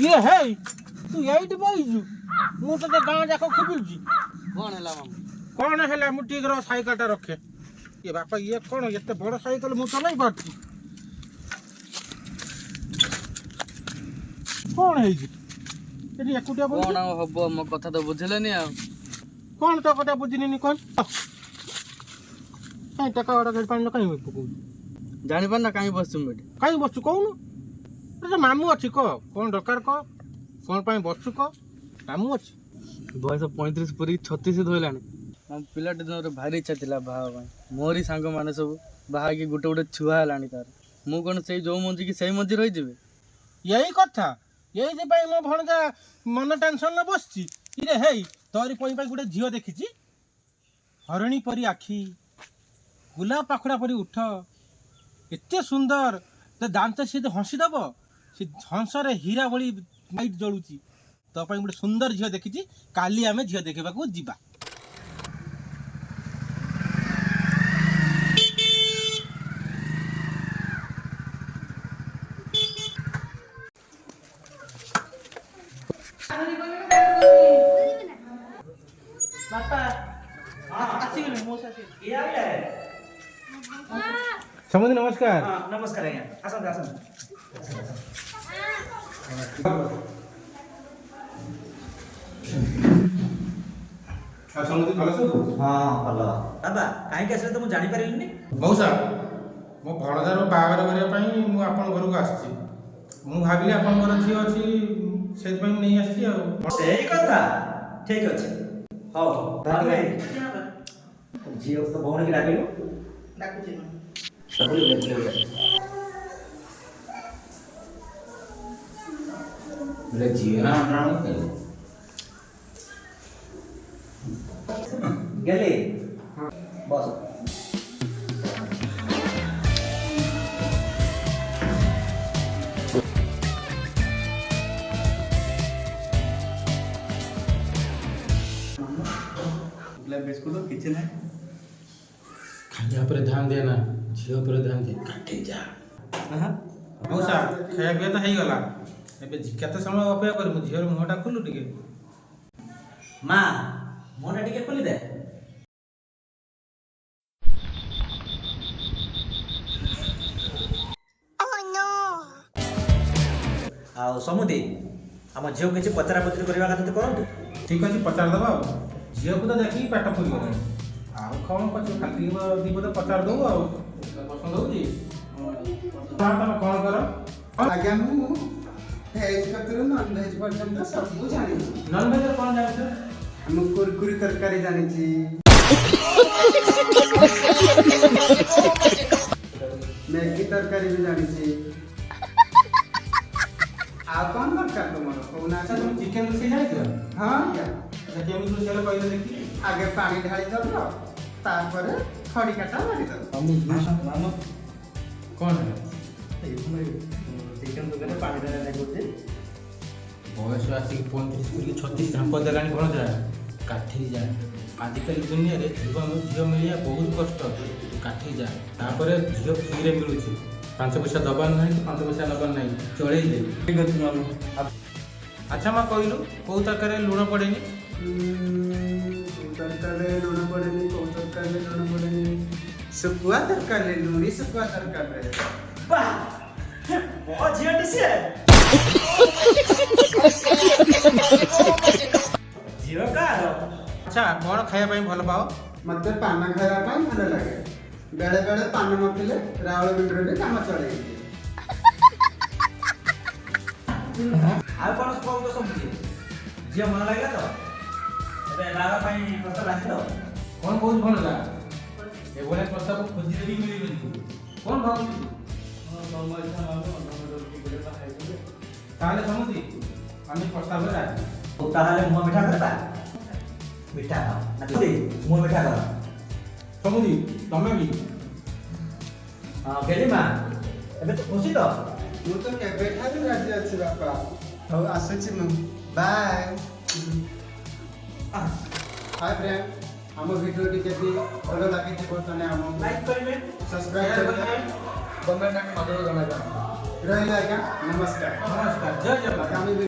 ये हे तू एइट बइजु मु तो गाँ जाक खोजुची कौन है मामू कौन है मु ठीक रो साइकिल टा रखे ये बापा ये कौन एते बड़ साइकिल मु चलाई पारती कौन है जी एटी एकुटिया बोल कौन हबो मो कथा तो बुझलेनी आ कौन तो कथा बुझिनी कौन काई टका वाडा गाड़ी पानी काई पकौ जानि पर ना काई बस तुम बेटे काई बसु कहू तो मामू अच्छी कह कौन दरकार कह कौन पाई बसु कह मामू अच्छी बयस 35 पूरी 36 धोइलानी हम पिलाटे दिन भारी इच्छा थिला बाहा भाई मोरी सांग माने सब बाहा की गुटे गुटे छुआ हलानी तार मु कोन से जो मंजी की सही मंजी रही जिवे यही कथा यही पाई मो भणजा मन टेंशन न बसची इरे हेई तोरी पई पई गुटे झियो देखिची हरणी परी आखी गुलाब पाखुड़ा परी उठ एते सुंदर तो दांत से हसी दब से हंसरे हीरा भली लाइट जलुची तो पई गुटे सुंदर झियो देखिची काली आमे झियो देखिबा को जिबा समुद्र नमस्कार नमस्कार आज्ञा आसନ୍ତୁ आसନ୍ତୁ समुद्र भल सब हाँ भल बाबा कहीं आसिले तो मुझे जानी पारिलिनी मौसा मो भणजार बाहागर करिया पई मु आपन घर को आछि मु भाबिले आपन घर झियो अछि सेति पई नै आछि आ सही कथा ठीक अछि हो ताले झियो तो भौणी के डाकिलु डाकुछि मेरे झियो ना प्राण गेले बस बिस्कुट किछि नै खाया पर ध्यान देना झियो पर ध्यान दे काटे जा मौसा खाया पिया तो गला एबे केते समय अपेक्षा कर मु झियो मुहटा खोलु टिके मां मोना टिके खोली दे आ समुदी हम झियो किछि पचरा पचरी करबा कते करंतु ठीक अछि पचार दबा झियो को तो देखि पेट पूरी गला आ कौन पछ खाली दीबो तो पचार दो आ पसंद होची तम कौन करो आज्ञा मु भेज कतरो नॉन भेज पर्यंत सब जानि नॉन वेज कौन जाने हम कुरकुरी तरकारी जानि छी मैगी तरकारी भी जानि छी आ कौन दरकार तुमर कोना अच्छा तुम चिकन रोषे जाने छ हां क्या अच्छा केमी रोषे ले पहिले देखि आगे पानी ढाली दबो तारपरे खड़ी काटा मारी दबो मामा कौन है चिकन दुकान पानी डाला करते बयस आसिक 35 पूरी 36 झांप देलानी भणजा काठी जा आजिकल दुनिया रे झियो मिलिया बहुत कष्ट काठी जा तापर झियो फ्री रे मिलुची 5 पैसा दबान नहीं कि 5 पैसा नबान नहीं चढ़े दे ठीक अछि मामू अच्छा मां कहलु को तरकारी लूण पड़ेनी तरकारी लूण पड़ेनी को तरकारी लूण पड़ेनी सुकुआ तरकारी लूणी सुकुआ तरकारी वाह बहुत झियो से झियो का अच्छा कौन खाया पई भल पाओ मते पान खाଇବା ପାଇଁ ଭଲ ଲାଗେ बेले बेले पान नथिले रावळ बिंद्रे काम चले आ कोन स्कोप तो समझी झियो मन लागला तो एबे रावा ପାଇଁ मस्त लागी तो कौन बहुत भल ला ए बोले प्रस्ताव खोजी देबी मिलिबनी कौन भाबुची ताले समुदी आमी प्रस्ताव रे राजी तो ताहाले मुंह मिठा करता मिठा ना दे मुंह मिठा कर समुदी तमे भी हां गेली मां एबे तो खुशी तो ମୁଁ ତ କେବେଠାରୁ ରାଜି ଅଛି ବାପା ହଉ ଆସୁଛି ମୁଁ ବାଏ ହାय ଫ୍ରେଣ୍ଡ ଆମ ଭିଡ଼ିଓଟି ଯଦି ଭଲ ଲାଗିଥିବ ତାହେଲେ ଆମ लाइक करिवे ସବସ୍କ୍ରାଇବ କରିବେ कमेंट में मदद करना ରହିଲା ଆଜ୍ଞା ନମସ୍କାର नमस्कार जय जगन्नाथ ଆଗାମୀ